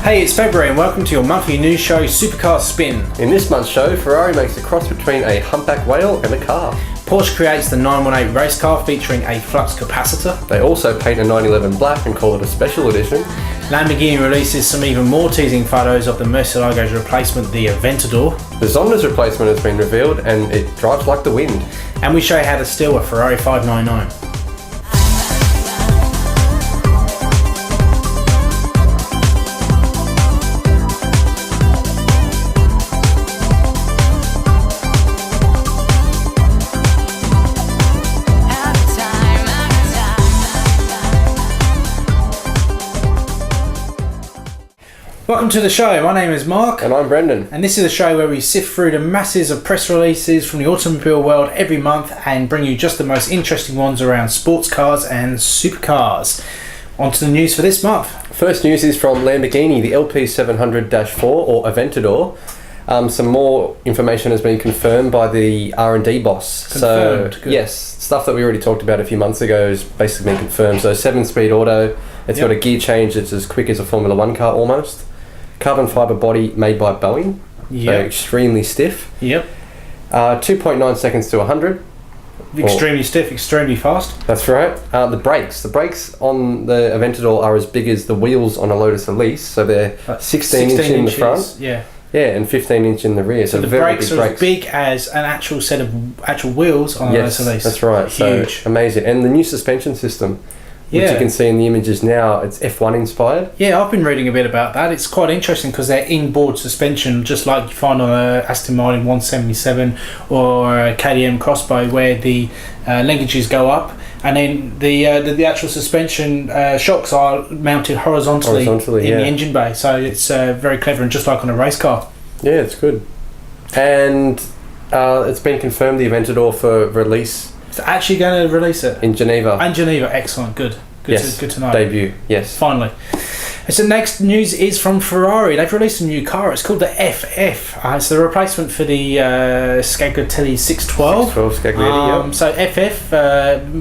Hey, it's February and welcome to your monthly news show, Supercar Spin. In this month's show, Ferrari makes a cross between a humpback whale and a car. Porsche creates the 918 race car featuring a flux capacitor. They also paint a 911 black and call it a special edition. Lamborghini releases some even more teasing photos of the Murcielago's replacement, the Aventador. The Zonda's replacement has been revealed and it drives like the wind. And we show you how to steal a Ferrari 599. Welcome to the show. My name is Mark. And I'm Brendan. And this is a show where we sift through the masses of press releases from the automobile world every month and bring you just the most interesting ones around sports cars and supercars. On to the news for this month. First news is from Lamborghini, the LP700-4 or Aventador. Some more information has been confirmed by the R&D boss. Confirmed. So, yes, stuff that we already talked about a few months ago has basically been confirmed. So 7-speed auto, it's got a gear change that's as quick as a Formula 1 car almost. Carbon fibre body made by Boeing, so extremely stiff. 2.9 seconds to 100. Extremely stiff, extremely fast. That's right. The brakes on the Aventador are as big as the wheels on a Lotus Elise, so they're 16 inch in the front. Yeah, and 15 inch in the rear. So the brakes are as big as an actual set of actual wheels on a Lotus Elise. That's right. Huge. So amazing. And the new suspension system, which you can see in the images now, it's F1 inspired. Yeah, I've been reading a bit about that. It's quite interesting because they're inboard suspension, just like you find on a Aston Martin 177 or a KTM Crossbow, where the linkages go up, and then the actual suspension shocks are mounted horizontally in the engine bay. So it's very clever and just like on a race car. Yeah, it's good. And it's been confirmed the Aventador for release. It's actually going to release it in Geneva. Excellent, good to know. Debut, yes. Finally. So next news is from Ferrari. They've released a new car. It's called the FF. It's the replacement for the Scaglietti 612. Scaglietti, So FF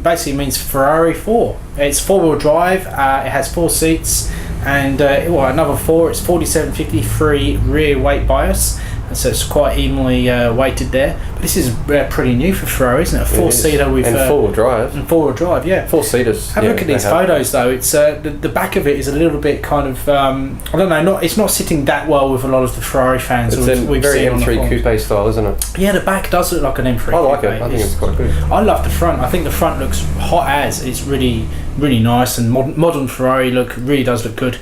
basically means Ferrari 4. It's four-wheel drive. It has 4 seats and another 4. It's 4753 rear weight bias. So it's quite evenly weighted there. But this is pretty new for Ferrari, isn't it? A 4-seater with... And 4-wheel drive. And 4-wheel drive, yeah. 4-seaters. Have a look at these photos, though. It's the back of it is a little bit kind of... I don't know, it's not sitting that well with a lot of the Ferrari fans. It's a very M3 coupe style, isn't it? Yeah, the back does look like an M3 I like it. I think it's quite good. I love the front. I think the front looks hot as. It's really nice, and modern Ferrari really does look good.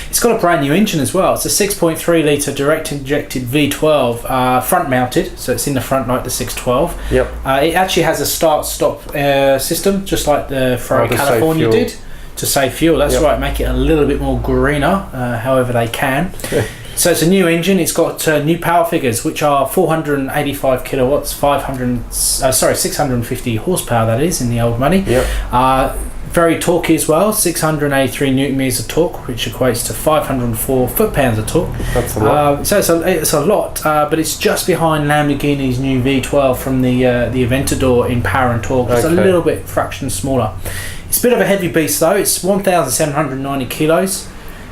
It's got a brand new engine as well. It's a 6.3 litre direct injected V12 front mounted, so it's in the front like the 612. It actually has a start-stop system, just like the Ferrari California did, to save fuel. That's right, make it a little bit more greener, however they can. So it's a new engine. It's got new power figures, which are 485 kilowatts, 650 horsepower. That is in the old money. Very torquey as well, 683 newton meters of torque, which equates to 504 foot-pounds of torque. That's a lot. So it's a lot, but it's just behind Lamborghini's new V12 from the Aventador in power and torque. It's a little bit fraction smaller. It's a bit of a heavy beast though. It's 1,790 kilos,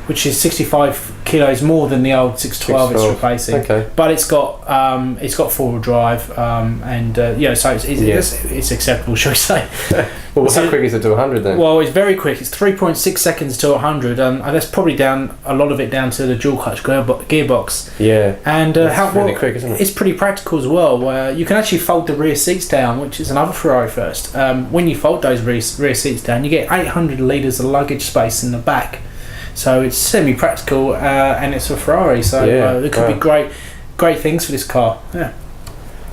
which is 65 kilos more than the old 612 it's replacing. But it's got 4-wheel drive, so it's acceptable, shall we say? Well, how quick is it to 100 then? Well, it's very quick. It's 3.6 seconds to 100, and that's probably a lot of it down to the dual clutch gearbox. Yeah, and it's really quick, isn't it? It's pretty practical as well. Where you can actually fold the rear seats down, which is another Ferrari first. When you fold those rear seats down, you get 800 litres of luggage space in the back. So it's semi-practical, and it's a Ferrari, so there could be great things for this car. Yeah.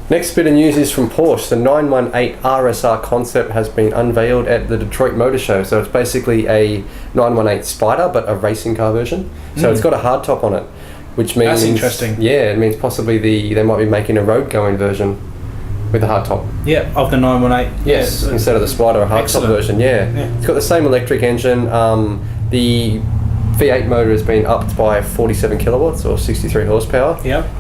Next bit of news is from Porsche. The 918 RSR concept has been unveiled at the Detroit Motor Show. So it's basically a 918 Spider, but a racing car version. So it's got a hardtop on it, which means... That's interesting. Yeah, it means possibly they might be making a road-going version with a hardtop. Yeah, of the 918. Yes, instead of the Spider, a hardtop version. Yeah. It's got the same electric engine. The V8 motor has been upped by 47 kilowatts or 63 horsepower.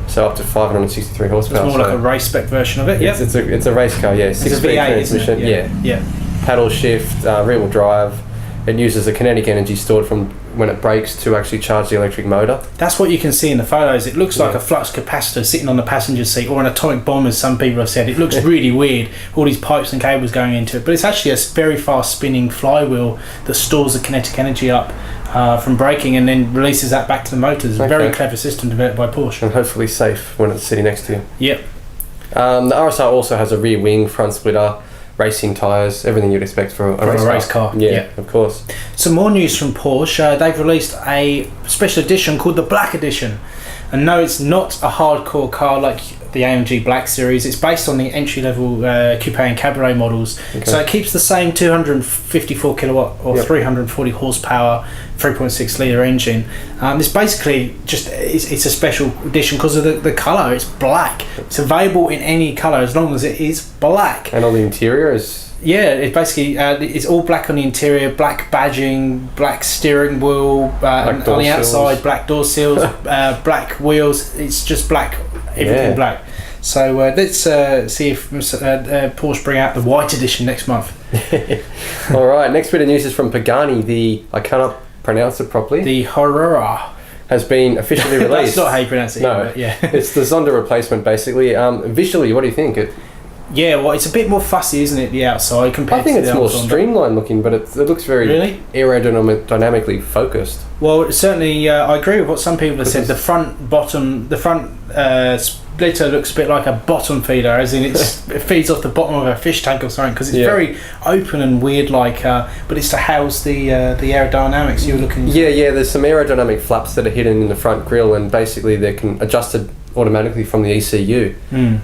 So up to 563 horsepower. It's more like a race spec version of it. It's a race car. Yeah, 6-speed transmission. Yeah. Paddle shift, rear wheel drive. It uses the kinetic energy stored from when it brakes to actually charge the electric motor. That's what you can see in the photos. It looks like a flux capacitor sitting on the passenger seat, or an atomic bomb, as some people have said. It looks really weird, all these pipes and cables going into it, but it's actually a very fast spinning flywheel that stores the kinetic energy up from braking and then releases that back to the motors. A very clever system developed by Porsche. And hopefully safe when it's sitting next to you. Yep. The RSR also has a rear wing, front splitter, racing tyres, everything you'd expect for a race car. Yeah, of course. Some more news from Porsche. They've released a special edition called the Black Edition. And no, it's not a hardcore car like the AMG Black Series. It's based on the entry-level coupe and cabriolet models. Okay. So it keeps the same 254 kilowatt or 340 horsepower, 3.6 litre engine. It's basically just, it's a special edition because of the colour. It's black. It's available in any colour as long as it is black. And on the interior is... Yeah, it basically it's all black on the interior, black badging, black steering wheel, on the outside, black door seals, black wheels. It's just black, everything black. So let's see if Porsche bring out the white edition next month. All right, next bit of news is from Pagani. I cannot pronounce it properly. The Horrora has been officially released. That's not how you pronounce it. No, but yeah. It's the Zonda replacement, basically. Visually, what do you think? Yeah, well, it's a bit more fussy, isn't it, the outside compared to the I think it's more streamlined looking, but it looks very aerodynamically focused. Well, certainly, I agree with what some people have said. The front splitter looks a bit like a bottom feeder, as in it feeds off the bottom of a fish tank or something, because it's very open and weird, like. But it's to house the aerodynamics you're looking. Yeah. There's some aerodynamic flaps that are hidden in the front grille, and basically they can adjusted automatically from the ECU.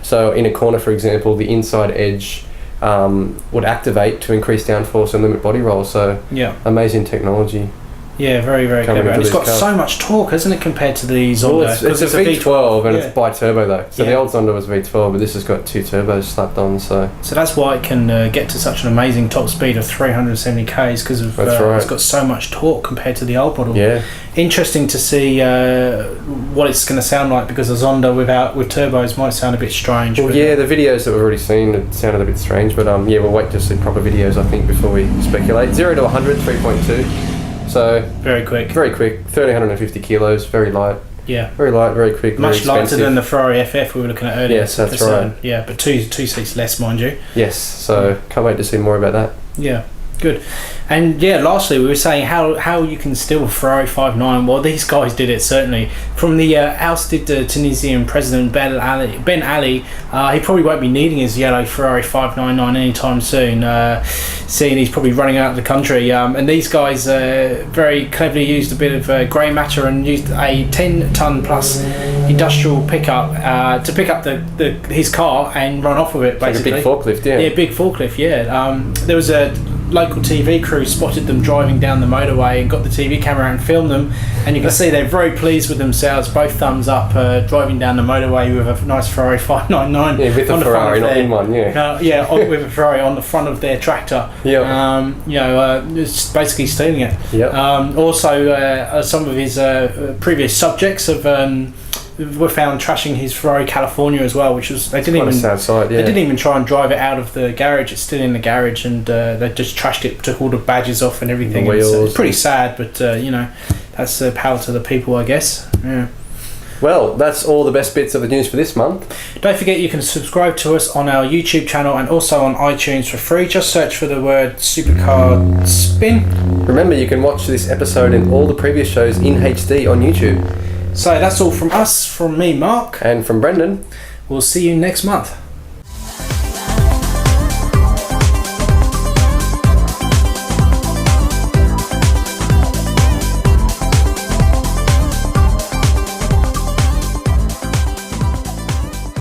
So in a corner, for example, the inside edge would activate to increase downforce and limit body roll. So amazing technology. Yeah, very, very clever. And it's got so much torque, hasn't it, compared to the Zonda? Well, it's a V12 and it's bi-turbo though. So the old Zonda was V12, but this has got 2 turbos slapped on. So that's why it can get to such an amazing top speed of 370 k's, because of it's got so much torque compared to the old model. Yeah. Interesting to see what it's going to sound like, because a Zonda with turbos might sound a bit strange. Well, the videos that we've already seen, it sounded a bit strange, but we'll wait to see proper videos, I think, before we speculate. 0 to 100, 3.2. So very quick, 1,350 kilos, very light. Yeah, very light, very quick, much lighter than the Ferrari FF we were looking at earlier. Yes, that's right. Yeah, but two seats less, mind you. Yes, so can't wait to see more about that. Yeah, good. And lastly, we were saying how you can steal a Ferrari 5.9. Well, these guys did it, certainly. From the ousted Tunisian president Ben Ali, he probably won't be needing his yellow Ferrari 599 anytime soon, seeing he's probably running out of the country. And these guys very cleverly used a bit of grey matter and used a 10-ton plus industrial pickup to pick up his car and run off with it, basically. Like a big forklift, yeah. Yeah, big forklift, yeah. There was a local TV crew spotted them driving down the motorway and got the TV camera out and filmed them, and you can see they're very pleased with themselves, both thumbs up, driving down the motorway with a nice Ferrari 599. Yeah, with a Ferrari, not in one, with a Ferrari on the front of their tractor. Yeah. It's basically stealing it. Yeah. Also, some of his previous subjects were found trashing his Ferrari California as well, which was they didn't even try and drive it out of the garage. It's still in the garage, and they just trashed it, took all the badges off and everything. It's pretty sad, but that's power to the people, I guess. Yeah. Well, that's all the best bits of the news for this month. Don't forget you can subscribe to us on our YouTube channel and also on iTunes for free. Just search for the word Supercar Spin. Remember, you can watch this episode and all the previous shows in HD on YouTube. So that's all from us, from me, Mark. And from Brendan. We'll see you next month.